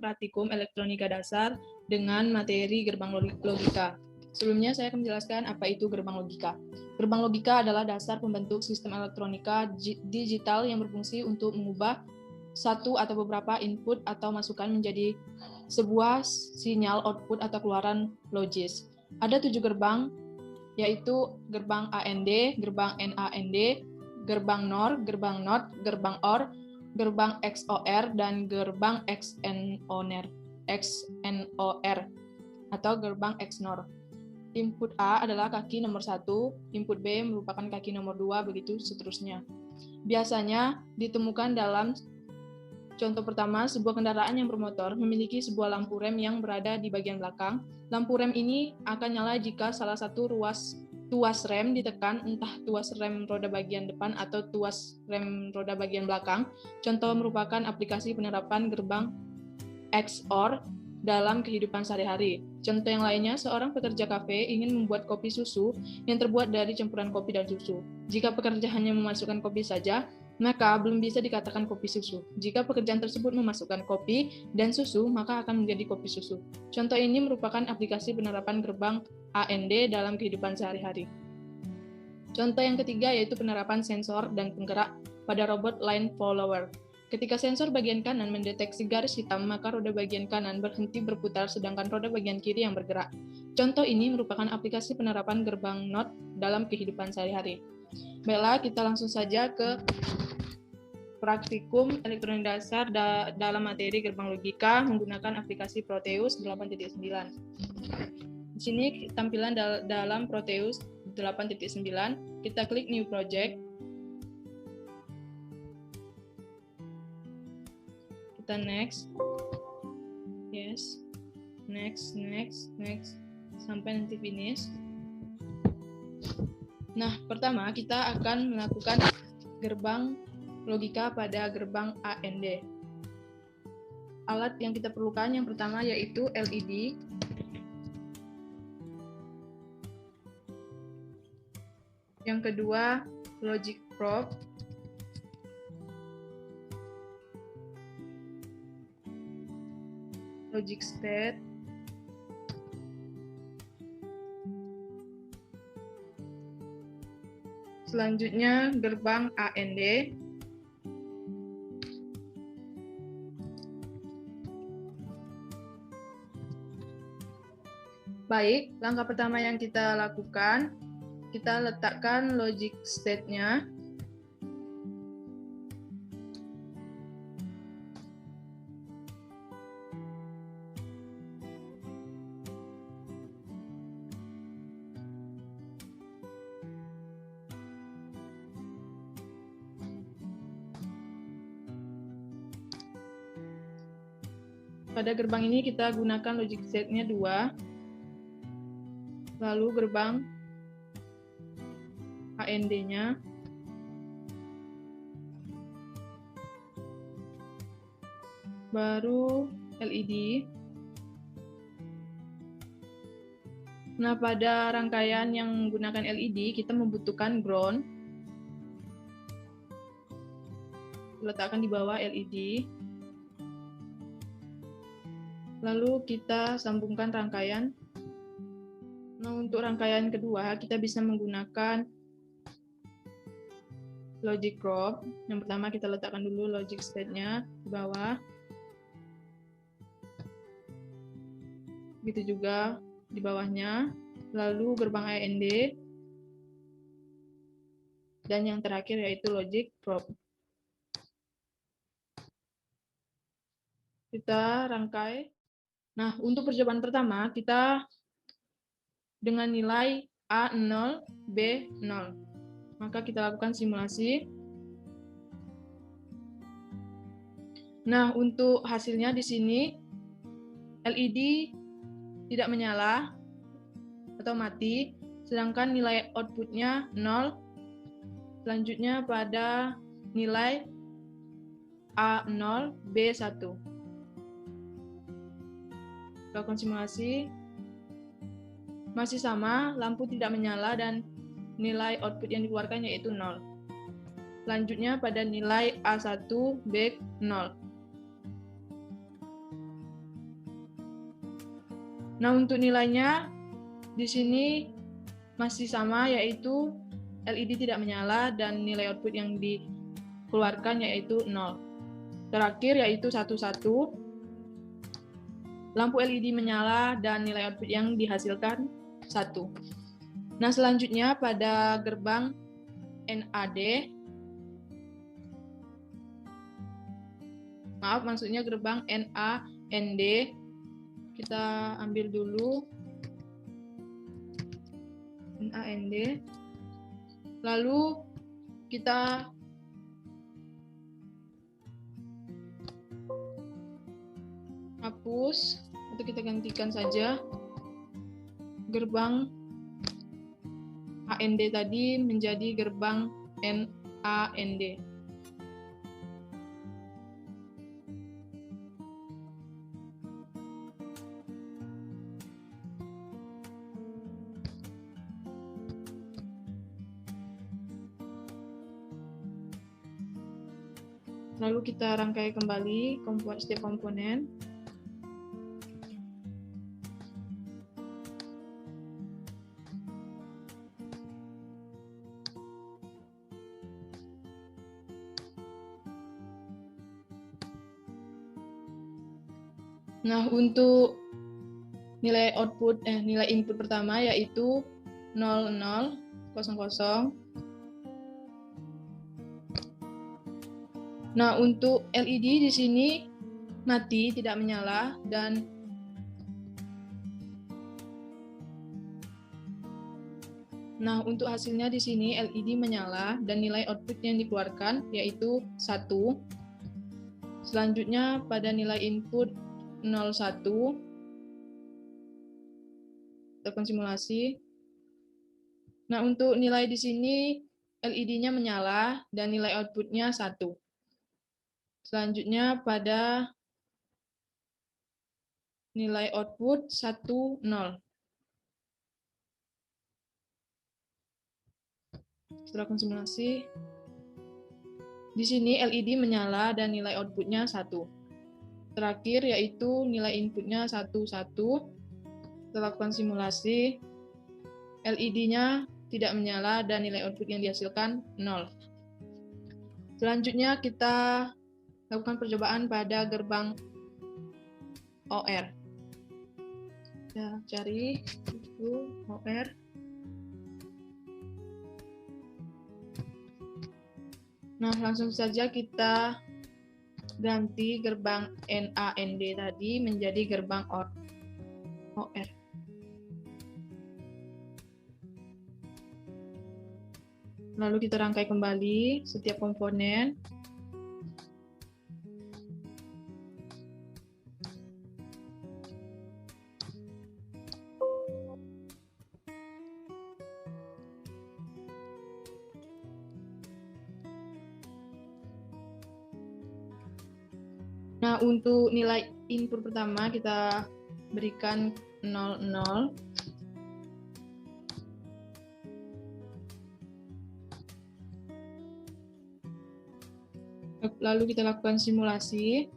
praktikum elektronika dasar dengan materi gerbang logika. Sebelumnya saya akan menjelaskan apa itu gerbang logika. Gerbang logika adalah dasar pembentuk sistem elektronika digital yang berfungsi untuk mengubah satu atau beberapa input atau masukan menjadi sebuah sinyal output atau keluaran logis. Ada 7 gerbang, yaitu gerbang AND, gerbang NAND, gerbang NOR, gerbang NOT, gerbang OR, gerbang XOR, dan gerbang XNOR atau gerbang XNOR. Input A adalah kaki nomor 1, input B merupakan kaki nomor 2, begitu seterusnya. Biasanya ditemukan dalam contoh pertama, sebuah kendaraan yang bermotor memiliki sebuah lampu rem yang berada di bagian belakang. Lampu rem ini akan nyala jika salah satu tuas rem ditekan, entah tuas rem roda bagian depan atau tuas rem roda bagian belakang. Contoh merupakan aplikasi penerapan gerbang XOR dalam kehidupan sehari-hari. Contoh yang lainnya, seorang pekerja kafe ingin membuat kopi susu yang terbuat dari campuran kopi dan susu. Jika pekerja hanya memasukkan kopi saja, maka belum bisa dikatakan kopi susu. Jika pekerjaan tersebut memasukkan kopi dan susu, maka akan menjadi kopi susu. Contoh ini merupakan aplikasi penerapan gerbang AND dalam kehidupan sehari-hari. Contoh yang ketiga yaitu penerapan sensor dan penggerak pada robot line follower. Ketika sensor bagian kanan mendeteksi garis hitam, maka roda bagian kanan berhenti berputar, sedangkan roda bagian kiri yang bergerak. Contoh ini merupakan aplikasi penerapan gerbang NOT dalam kehidupan sehari-hari. Baiklah, kita langsung saja ke praktikum elektronika dasar dalam materi gerbang logika menggunakan aplikasi Proteus 8.9. Di sini tampilan dalam Proteus 8.9, kita klik New Project. Kita next. Yes. Next, sampai nanti finish. Nah, pertama kita akan melakukan gerbang logika pada gerbang AND. Alat yang kita perlukan yang pertama yaitu LED. Yang kedua, logic probe. Logic state. Selanjutnya, gerbang AND. Baik, langkah pertama yang kita lakukan, kita letakkan logic state-nya. Pada gerbang ini kita gunakan logic state-nya 2. Lalu gerbang AND-nya. Baru LED. Nah, pada rangkaian yang menggunakan LED, kita membutuhkan ground. Letakkan di bawah LED. Lalu kita sambungkan rangkaian. Nah, untuk rangkaian kedua, kita bisa menggunakan logic probe. Yang pertama kita letakkan dulu logic state-nya di bawah. Begitu juga di bawahnya. Lalu gerbang AND. Dan yang terakhir yaitu logic probe. Kita rangkai. Nah, untuk percobaan pertama, kita dengan nilai A0, B0. Maka kita lakukan simulasi. Nah, untuk hasilnya di sini, LED tidak menyala atau mati, sedangkan nilai outputnya 0. Selanjutnya pada nilai A0, B1. Lakukan simulasi. Masih sama, lampu tidak menyala dan nilai output yang dikeluarkan yaitu 0. Selanjutnya pada nilai A1, B0. Nah, untuk nilainya di sini masih sama, yaitu LED tidak menyala dan nilai output yang dikeluarkan yaitu 0. Terakhir yaitu 11. Lampu LED menyala dan nilai output yang dihasilkan 1. Nah, selanjutnya pada gerbang NAD, maksudnya gerbang NAND, kita ambil dulu NAND, lalu kita hapus atau kita gantikan saja gerbang AND tadi menjadi gerbang NAND. Lalu kita rangkai kembali setiap komponen. Nah, untuk nilai input pertama yaitu 00, 00. Nah, untuk LED di sini mati, tidak menyala, dan untuk hasilnya di sini LED menyala dan nilai output yang dikeluarkan yaitu 1. Selanjutnya pada nilai input 01, kita simulasi. Nah, untuk nilai di sini LED-nya menyala dan nilai outputnya 1. Selanjutnya pada nilai output 1, 0. Setelah konsimulasi, di sini LED menyala dan nilai outputnya 1. Terakhir yaitu nilai inputnya 1, 1. Setelah konsimulasi, LED-nya tidak menyala dan nilai output yang dihasilkan 0. Selanjutnya kita lakukan percobaan pada gerbang OR. Kita cari itu OR. Nah, langsung saja kita ganti gerbang NAND tadi menjadi gerbang OR. Lalu kita rangkai kembali setiap komponen. Nah, untuk nilai input pertama kita berikan 00. Lalu kita lakukan simulasi.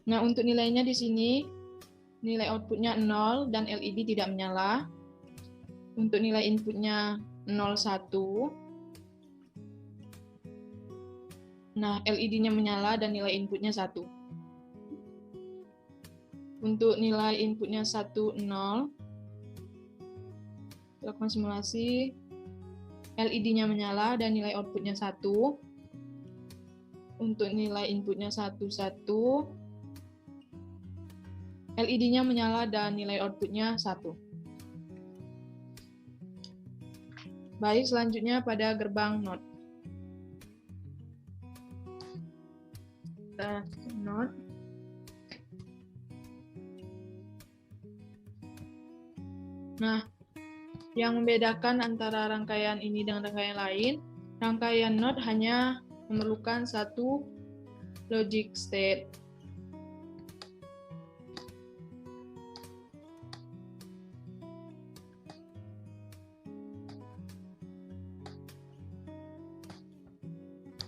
Nah, untuk nilainya di sini nilai outputnya 0 dan LED tidak menyala. Untuk nilai inputnya 01. Nah, LED-nya menyala dan nilai inputnya 1. Untuk nilai inputnya 1, 0. Lakukan simulasi. LED-nya menyala dan nilai outputnya 1. Untuk nilai inputnya 1, 1. LED-nya menyala dan nilai outputnya 1. Baik, selanjutnya pada gerbang NOT. NOT. Nah, yang membedakan antara rangkaian ini dengan rangkaian lain, rangkaian NOT hanya memerlukan satu logic state.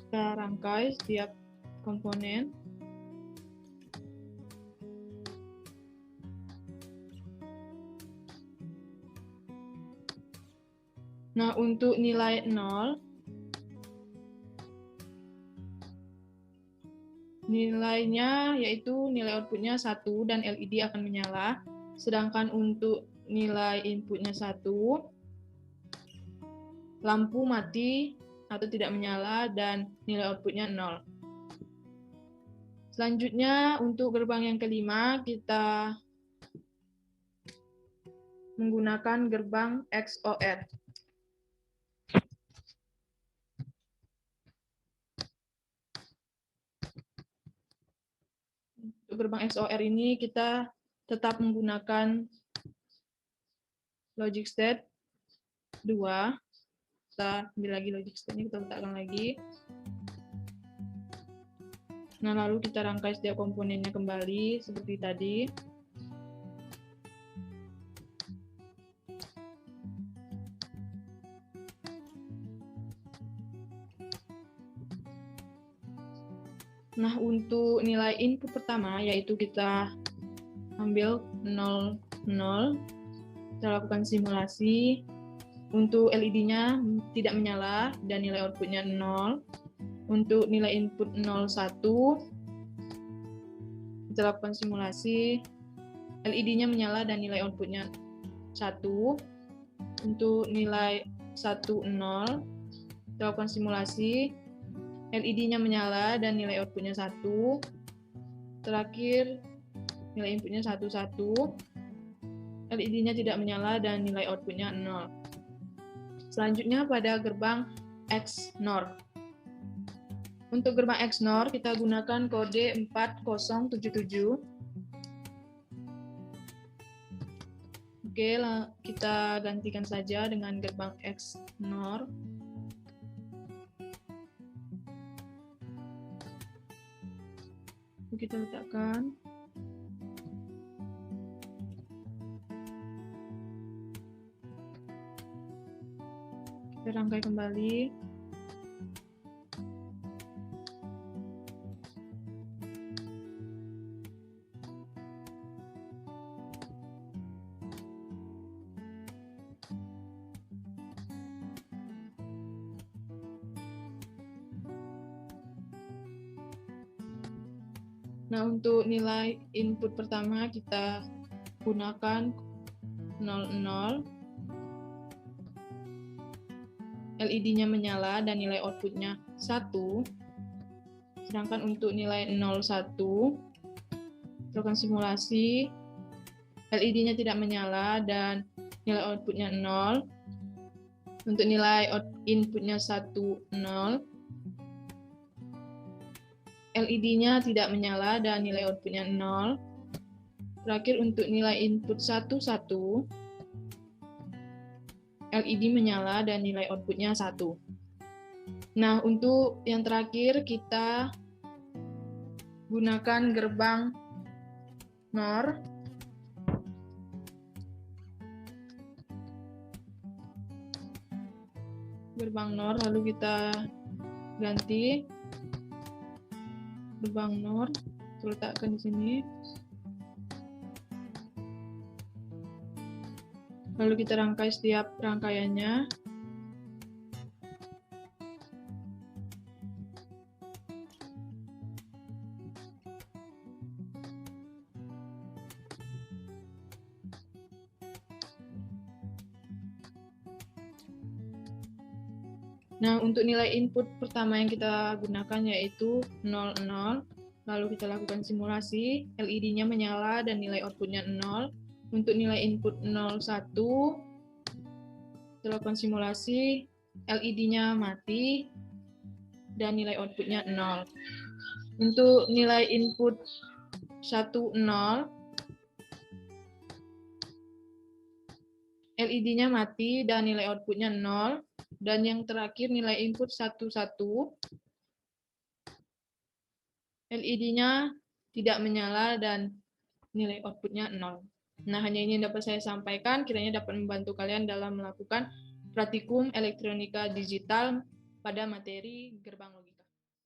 Kita rangkai setiap komponen. Nah, untuk nilai 0, nilainya yaitu nilai outputnya 1 dan LED akan menyala. Sedangkan untuk nilai inputnya 1, lampu mati atau tidak menyala dan nilai outputnya 0. Selanjutnya untuk gerbang yang kelima kita menggunakan gerbang XOR. Untuk gerbang XOR ini kita tetap menggunakan logic state 2. Kita ambil lagi logic state-nya, kita letakkan lagi. Nah, lalu kita rangkai setiap komponennya kembali seperti tadi. Nah, untuk nilai input pertama, yaitu kita ambil 0, 0. Kita lakukan simulasi. Untuk LED-nya tidak menyala dan nilai outputnya 0. Untuk nilai input 0, 1. Kita lakukan simulasi. LED-nya menyala dan nilai outputnya 1. Untuk nilai 1, 0. Kita lakukan simulasi. LED-nya menyala dan nilai outputnya 1. Terakhir, nilai inputnya 1, 1. LED-nya tidak menyala dan nilai outputnya 0. Selanjutnya pada gerbang XNOR. Untuk gerbang XNOR kita gunakan kode 4077. Oke, kita gantikan saja dengan gerbang XNOR. Kita letakkan. Kita rangkai kembali. Nah, untuk nilai input pertama kita gunakan 00. LED-nya menyala dan nilai outputnya 1. Sedangkan untuk nilai 01, lakukan simulasi. LED-nya tidak menyala dan nilai outputnya 0. Untuk nilai inputnya 1, 0. LED-nya tidak menyala dan nilai outputnya 0. Terakhir untuk nilai input 1, 1. LED menyala dan nilai outputnya 1. Nah, untuk yang terakhir kita gunakan gerbang NOR. Gerbang NOR, lalu kita ganti gerbang NOR, kita letakkan di sini. Lalu kita rangkai setiap rangkaiannya. Nah, untuk nilai input pertama yang kita gunakan yaitu 00. Lalu kita lakukan simulasi, LED-nya menyala dan nilai outputnya 0. Untuk nilai input 01, kita lakukan simulasi, LED-nya mati dan nilai outputnya 0. Untuk nilai input 10, LED-nya mati dan nilai outputnya 0. Dan yang terakhir nilai input 11, LED-nya tidak menyala dan nilai outputnya 0. Nah, hanya ini yang dapat saya sampaikan, kiranya dapat membantu kalian dalam melakukan praktikum elektronika digital pada materi gerbang logika.